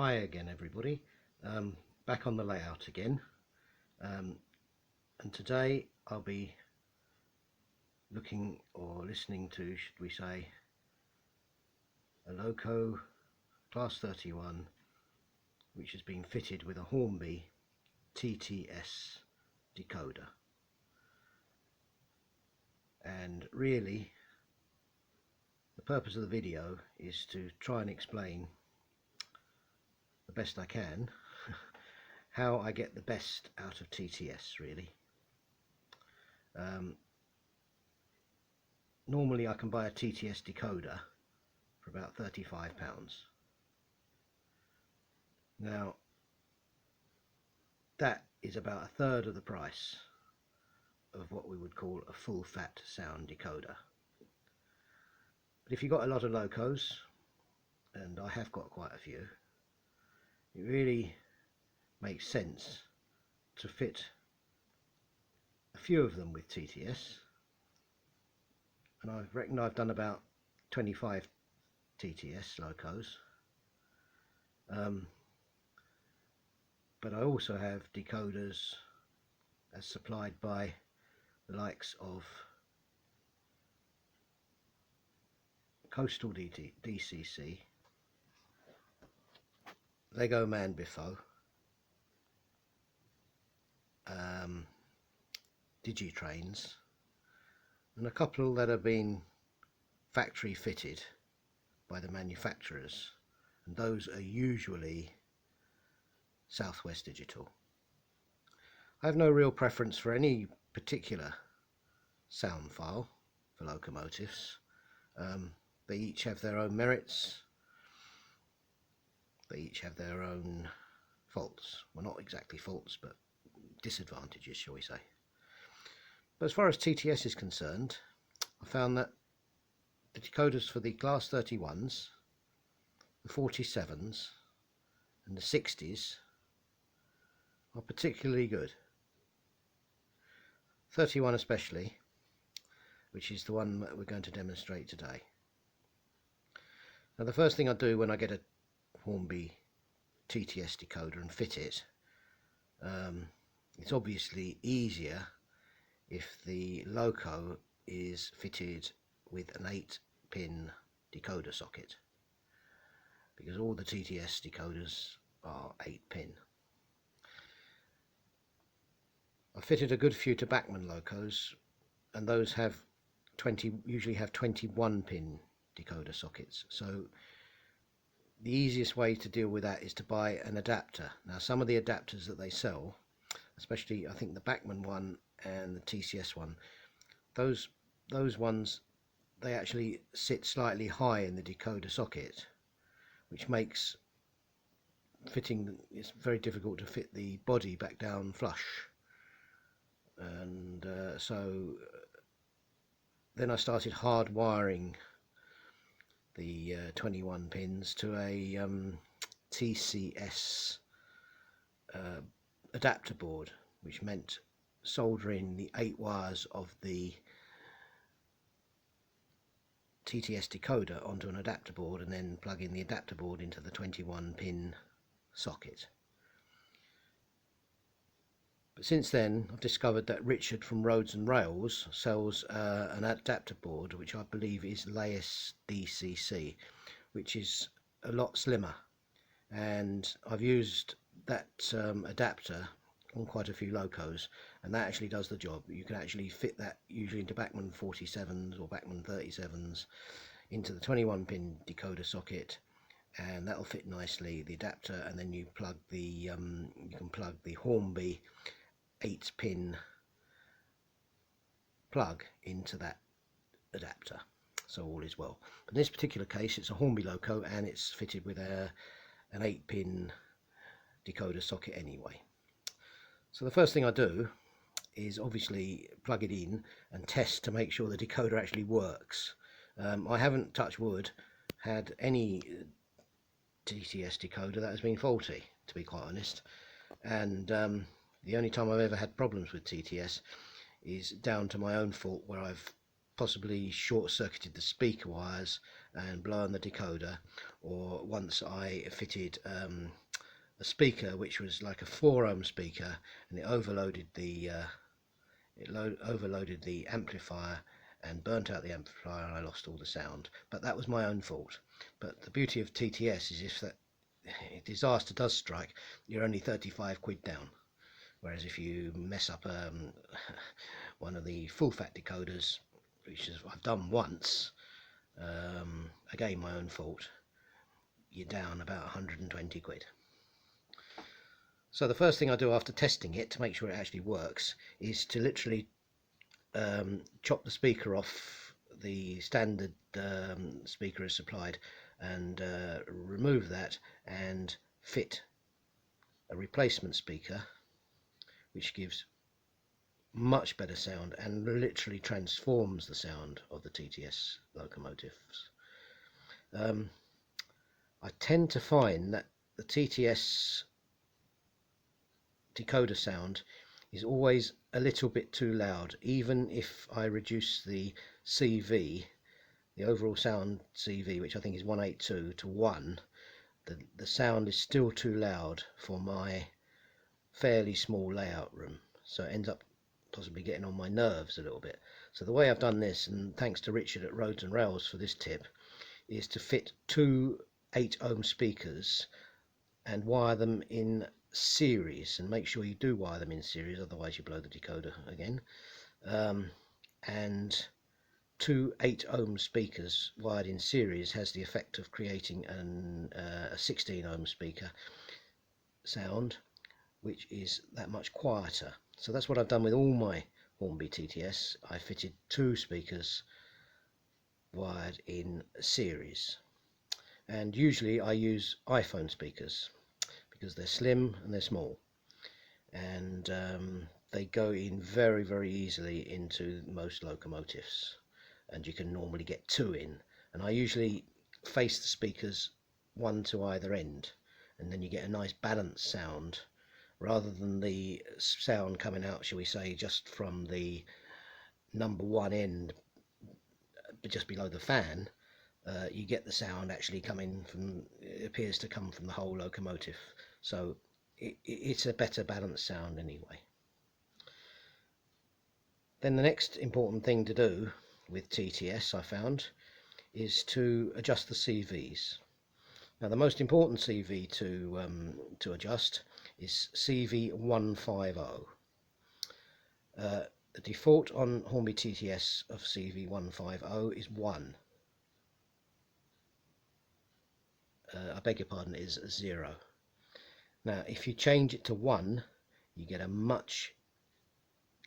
Hi again everybody, back on the layout again, and today I'll be looking or listening to, should we say, a loco class 31 which has been fitted with a Hornby TTS decoder. And really the purpose of the video is to try and explain the best I can how I get the best out of TTS really. Normally I can buy a TTS decoder for about £35. Now that is about a third of the price of what we would call a full fat sound decoder. But if you've got a lot of locos, and I have got quite a few, it really makes sense to fit a few of them with TTS, and I reckon I've done about 25 TTS locos, but I also have decoders as supplied by the likes of Coastal DCC, Lego Man Biffo, Digitrains, and a couple that have been factory fitted by the manufacturers, and those are usually Southwest Digital. I have no real preference for any particular sound file for locomotives. They each have their own merits, they each have their own faults. Well, not exactly faults, but disadvantages, shall we say. But as far as TTS is concerned, I found that the decoders for the Class 31s, the 47s and the 60s are particularly good. 31 especially, which is the one that we're going to demonstrate today. Now the first thing I do when I get a Hornby TTS decoder and fit it, it's obviously easier if the loco is fitted with an 8-pin decoder socket, because all the TTS decoders are 8-pin. I fitted a good few to Bachmann locos, and those usually have 21-pin decoder sockets. So the easiest way to deal with that is to buy an adapter. Now some of the adapters that they sell, especially I think the Bachmann one and the TCS one, those ones, they actually sit slightly high in the decoder socket, which makes fitting, it's very difficult to fit the body back down flush. And so then I started hardwiring the 21 pins to a TCS adapter board, which meant soldering the 8 wires of the TTS decoder onto an adapter board and then plugging the adapter board into the 21 pin socket. But since then I've discovered that Richard from Roads and Rails sells an adapter board which I believe is Laos DCC, which is a lot slimmer, and I've used that adapter on quite a few locos, and that actually does the job. You can actually fit that usually into Bachmann 47s or Bachmann 37s into the 21 pin decoder socket, and that'll fit nicely, the adapter, and then you plug the you can plug the Hornby 8-pin plug into that adapter, so all is well. But in this particular case it's a Hornby loco and it's fitted with an 8-pin decoder socket anyway. So the first thing I do is obviously plug it in and test to make sure the decoder actually works. I haven't, touch wood, had any TTS decoder that has been faulty, to be quite honest, and the only time I've ever had problems with TTS is down to my own fault, where I've possibly short-circuited the speaker wires and blown the decoder, or once I fitted a speaker which was like a 4 ohm speaker, and it overloaded the amplifier and burnt out the amplifier, and I lost all the sound. But that was my own fault. But the beauty of TTS is if that disaster does strike, you're only 35 quid down. Whereas if you mess up one of the full fat decoders, which is I've done once, again my own fault, you're down about 120 quid. So the first thing I do after testing it to make sure it actually works is to literally chop the speaker off the standard speaker is supplied, and remove that and fit a replacement speaker which gives much better sound and literally transforms the sound of the TTS locomotives. I tend to find that the TTS decoder sound is always a little bit too loud, even if I reduce the CV, the overall sound CV, which I think is 182 to 1, the sound is still too loud for my fairly small layout room, so it ends up possibly getting on my nerves a little bit. So the way I've done this, and thanks to Richard at Roads and Rails for this tip, is to fit two 8 ohm speakers and wire them in series, and make sure you do wire them in series, otherwise you blow the decoder again. And two 8 ohm speakers wired in series has the effect of creating a 16 ohm speaker sound, which is that much quieter. So that's what I've done with all my Hornby TTS. I fitted two speakers wired in series, and usually I use iPhone speakers because they're slim and they're small, and they go in very, very easily into most locomotives, and you can normally get two in. And I usually face the speakers one to either end, and then you get a nice balanced sound, rather than the sound coming out, shall we say, just from the number one end, just below the fan. You get the sound actually coming from, it appears to come from the whole locomotive, so it's a better balanced sound anyway. Then the next important thing to do with TTS, I found, is to adjust the CVs. Now the most important CV to adjust is CV150. The default on Hornby TTS of CV150 is 1. I beg your pardon, is 0. Now if you change it to 1, you get a much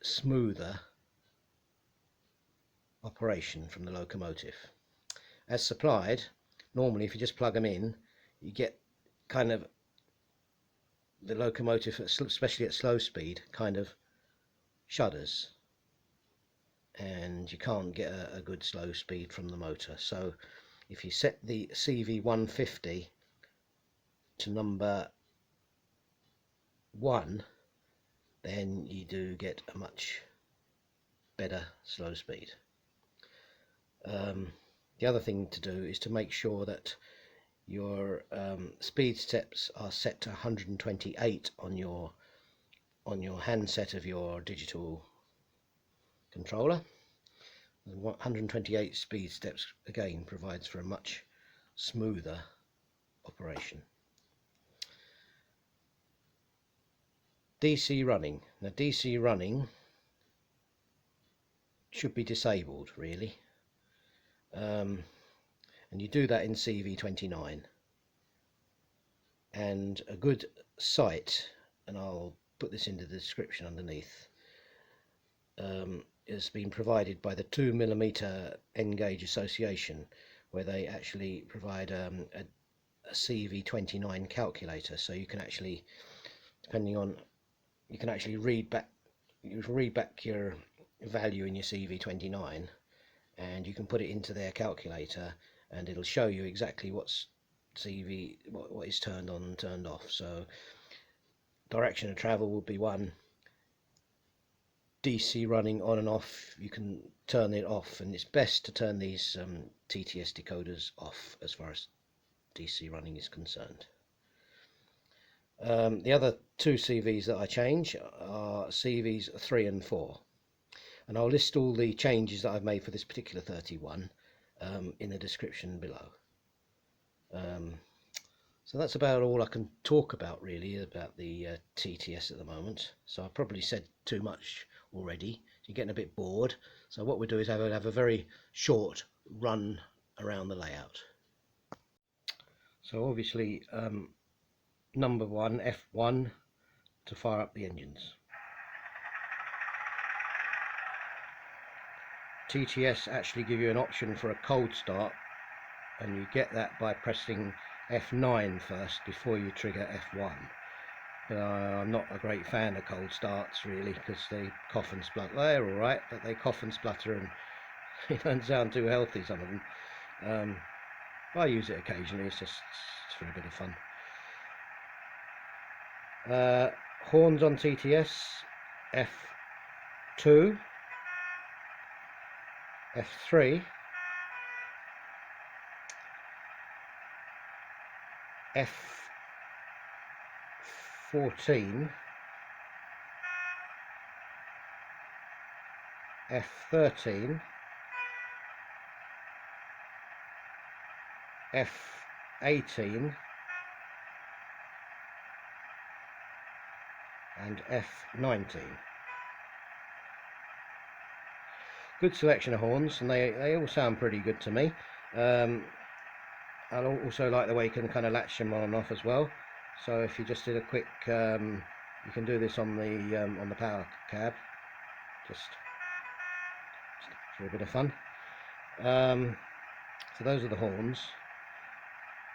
smoother operation from the locomotive. As supplied, normally if you just plug them in, you get kind of the locomotive, especially at slow speed, kind of shudders, and you can't get a good slow speed from the motor. So if you set the CV150 to number 1, then you do get a much better slow speed. The other thing to do is to make sure that your speed steps are set to 128 on your handset of your digital controller. 128 speed steps again provides for a much smoother operation. DC running. Now DC running should be disabled really, and you do that in CV29. And a good site, and I'll put this into the description underneath, has been provided by the 2mm N-Gauge Association, where they actually provide a CV29 calculator, so you can actually, depending on, you can actually read back your value in your CV29, and you can put it into their calculator, and it'll show you exactly what's what is turned on and turned off. So direction of travel would be 1, DC running on and off, you can turn it off, and it's best to turn these TTS decoders off as far as DC running is concerned. The other two CVs that I change are CVs 3 and 4, and I'll list all the changes that I've made for this particular 31 in the description below. So that's about all I can talk about really about the TTS at the moment. So I've probably said too much already. You're getting a bit bored. So what we'll do is have a very short run around the layout. So obviously number 1, F1 to fire up the engines. TTS actually give you an option for a cold start, and you get that by pressing F9 first before you trigger F1. I'm not a great fan of cold starts really, because they cough and splutter. They're alright, but they cough and splutter and they don't sound too healthy, some of them. I use it occasionally, it's just for a bit of fun. Horns on TTS, F2, F3, F14, F13, F18 and F19. Good selection of horns, and they all sound pretty good to me. I also like the way you can kind of latch them on and off as well. So if you just did a quick, you can do this on the power cab, just for a bit of fun. So those are the horns.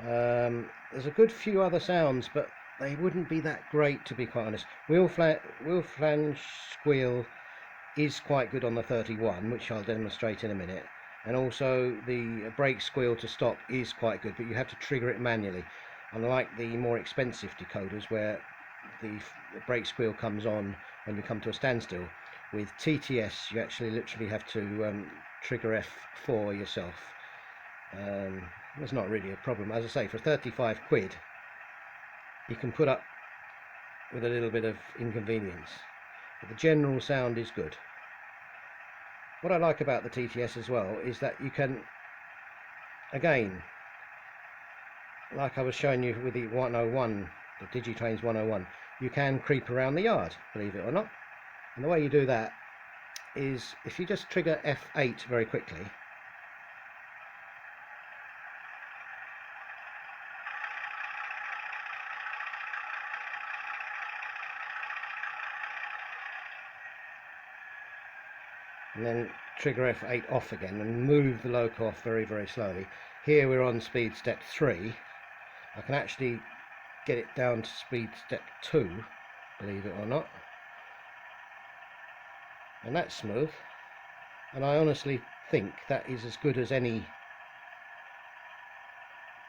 There's a good few other sounds, but they wouldn't be that great, to be quite honest. Wheel flange squeal is quite good on the 31, which I'll demonstrate in a minute, and also the brake squeal to stop is quite good, but you have to trigger it manually, unlike the more expensive decoders where the brake squeal comes on when you come to a standstill. With TTS you actually literally have to trigger F4 yourself. That's not really a problem. As I say, for 35 quid you can put up with a little bit of inconvenience, but the general sound is good. What I like about the TTS as well is that you can, again, like I was showing you with the 101, the Digitrains 101, you can creep around the yard, believe it or not. And the way you do that is if you just trigger F8 very quickly, and then trigger F8 off again and move the loco off very, very slowly. Here we're on speed step 3. I can actually get it down to speed step 2, believe it or not. And that's smooth. And I honestly think that is as good as any,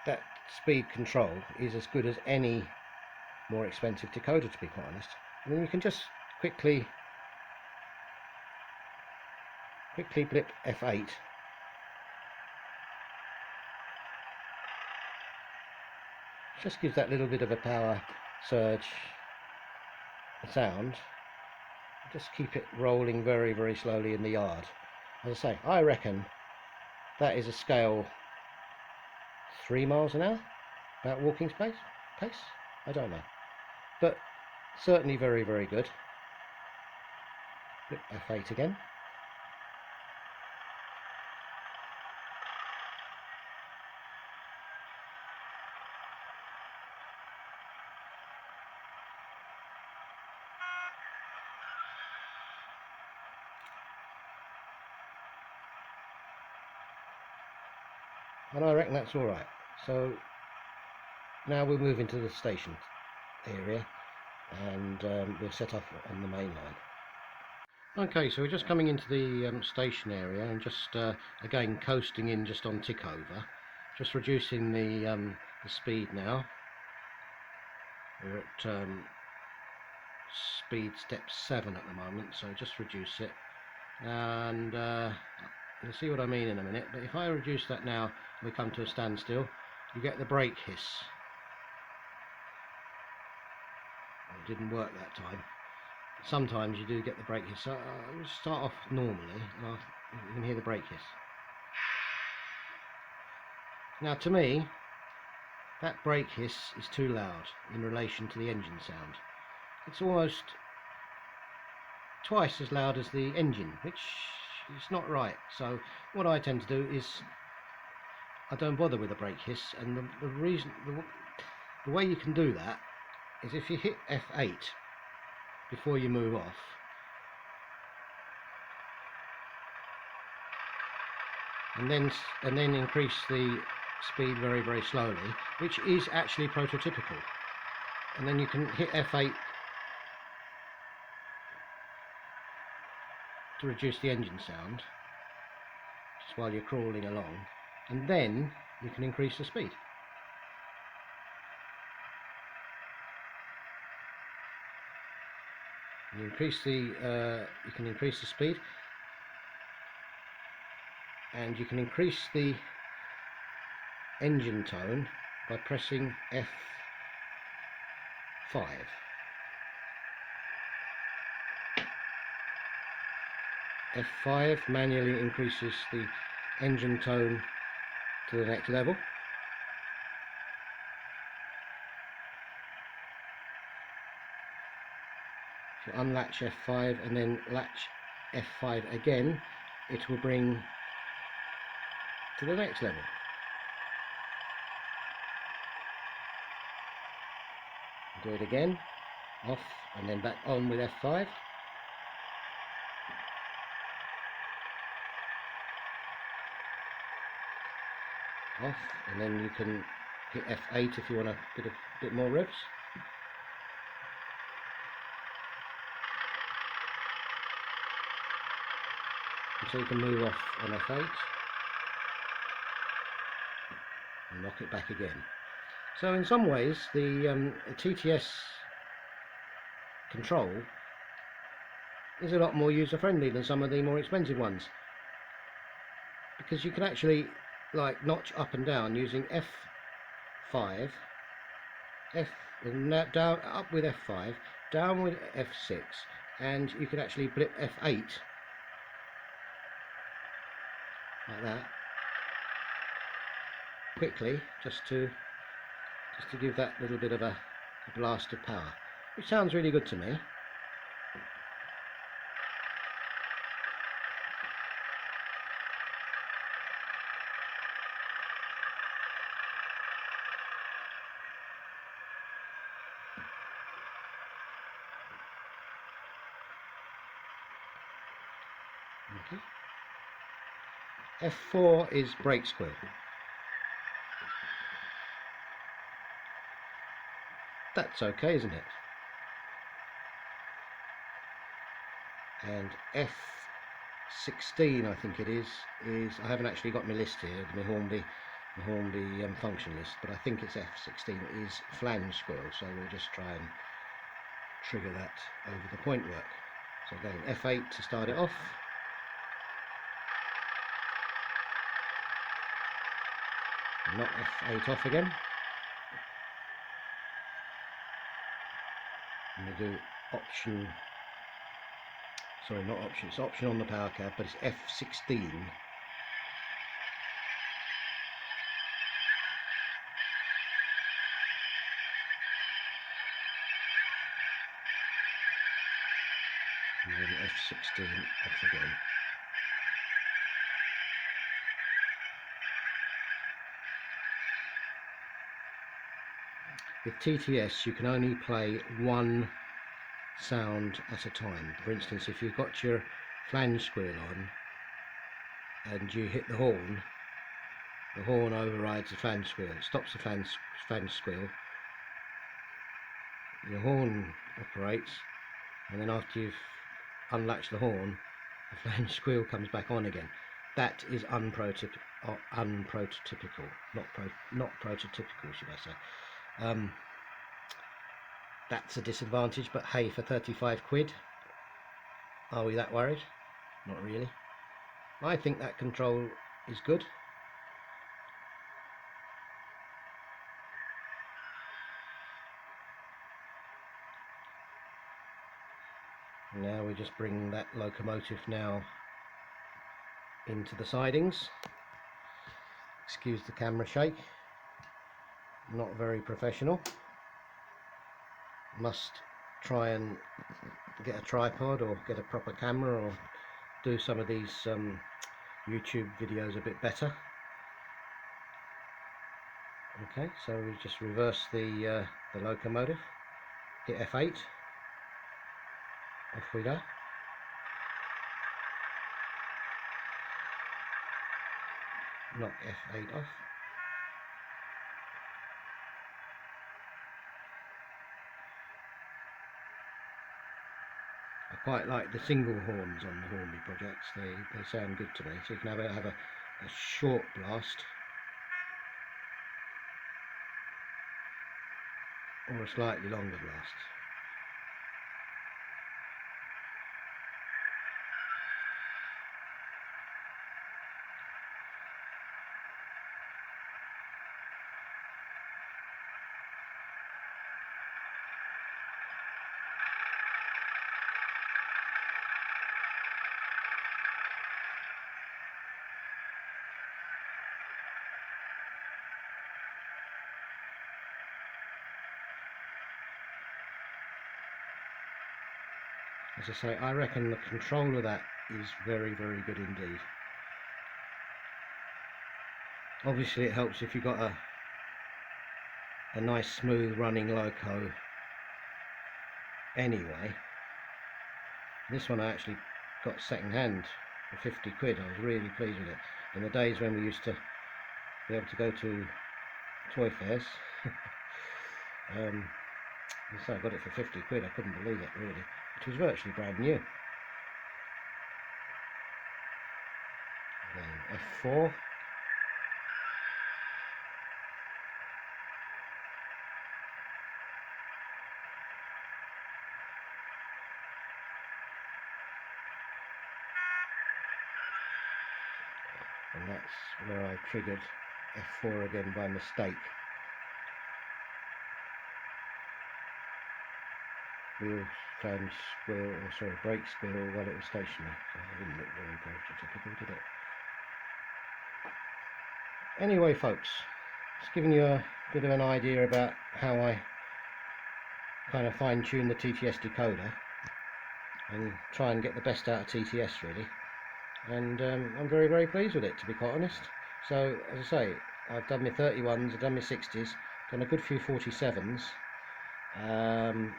that speed control is as good as any more expensive decoder, to be quite honest. And then you can just quickly blip F8, just gives that little bit of a power surge sound. Just keep it rolling very, very slowly in the yard. As I say, I reckon that is a scale 3 miles an hour, about walking pace. I don't know, but certainly very, very good. Flip F8 again. And I reckon that's alright. So now we'll move into the station area, and we'll set off on the main line. Okay, so we're just coming into the station area, and just again coasting in just on tick over, just reducing the speed now. We're at speed step 7 at the moment, so just reduce it, and you'll see what I mean in a minute. But if I reduce that now, we come to a standstill, you get the brake hiss. It didn't work that time. Sometimes you do get the brake hiss. So we'll start off normally, and you can hear the brake hiss. Now, to me, that brake hiss is too loud in relation to the engine sound. It's almost twice as loud as the engine, which is not right. So what I tend to do is I don't bother with the brake hiss, and the way you can do that is if you hit F8 before you move off, and then increase the speed very, very slowly, which is actually prototypical, and then you can hit F8 to reduce the engine sound just while you're crawling along, and then you can increase the speed. You can increase the speed, and you can increase the engine tone by pressing F5. F5 manually increases the engine tone to the next level. If you unlatch F5 and then latch F5 again, it will bring to the next level. Do it again, off and then back on with F5. Off, and then you can hit F8 if you want a bit more revs. And so you can move off on F8 and knock it back again. So in some ways the TTS control is a lot more user friendly than some of the more expensive ones, because you can actually like notch up and down using F5, down, up with F5, down with F6, and you can actually blip F8 like that quickly, just to give that little bit of a blast of power, which sounds really good to me. F4 is brake squeal. That's okay, isn't it? And F16, I think it is I haven't actually got my list here, my Hornby function list, but I think it's F16 is flange squeal. So we'll just try and trigger that over the point work. So again, F8 to start it off. Knock F8 off again. And we do option, sorry, not option, it's option on the power cab, but it's F16. And then F16 off again. With TTS you can only play one sound at a time. For instance, if you've got your flange squeal on and you hit the horn overrides the flange squeal. It stops the flange squeal. Your horn operates, and then after you've unlatched the horn, the flange squeal comes back on again. That is unprototypical, not prototypical, should I say. that's a disadvantage, but hey, for 35 quid, are we that worried? Not really. I think that control is good. Now we just bring that locomotive now into the sidings. Excuse the camera shake. Not very professional. Must try and get a tripod or get a proper camera or do some of these YouTube videos a bit better. Okay, so we just reverse the locomotive, hit F8, off we go. Knock F8 off. I quite like the single horns on the Hornby projects, they sound good to me. So you can have a short blast or a slightly longer blast. As I say, I reckon the control of that is very, very good indeed. Obviously it helps if you've got a nice smooth running loco anyway. This one I actually got second hand for 50 quid. I was really pleased with it. In the days when we used to be able to go to toy fairs, so I got it for 50 quid. I couldn't believe it, really. It was virtually brand new. Then F4. And that's where I triggered F4 again by mistake. Wheel stand squirrel, or sorry, brake squirrel while it was stationary. So it didn't look very prototypical, did it? Anyway, folks, just giving you a bit of an idea about how I kind of fine-tune the TTS decoder and try and get the best out of TTS, really. And I'm very, very pleased with it, to be quite honest. So, as I say, I've done my 31s, I've done my 60s, done a good few 47s.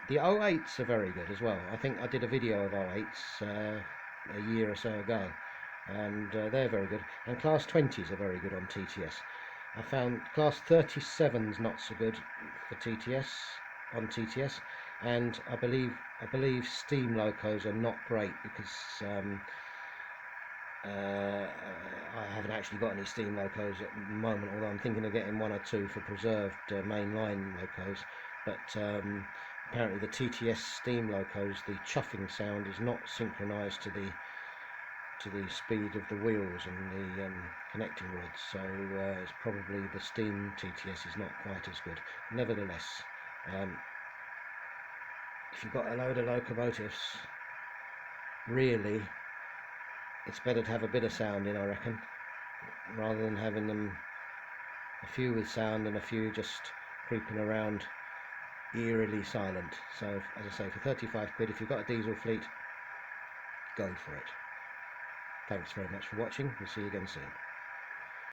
The 08s are very good as well. I think I did a video of 08s a year or so ago, and they're very good. And class 20s are very good on TTS. I found class 37s not so good for TTS on TTS, and I believe steam locos are not great because I haven't actually got any steam locos at the moment, although I'm thinking of getting one or two for preserved mainline locos. But apparently the TTS steam locos, the chuffing sound is not synchronized to the speed of the wheels and the connecting rods, so it's probably the steam TTS is not quite as good. Nevertheless, if you've got a load of locomotives, really it's better to have a bit of sound in, I reckon, rather than having them a few with sound and a few just creeping around eerily silent. So, as I say, for 35 quid, if you've got a diesel fleet, go for it. Thanks very much for watching. We'll see you again soon.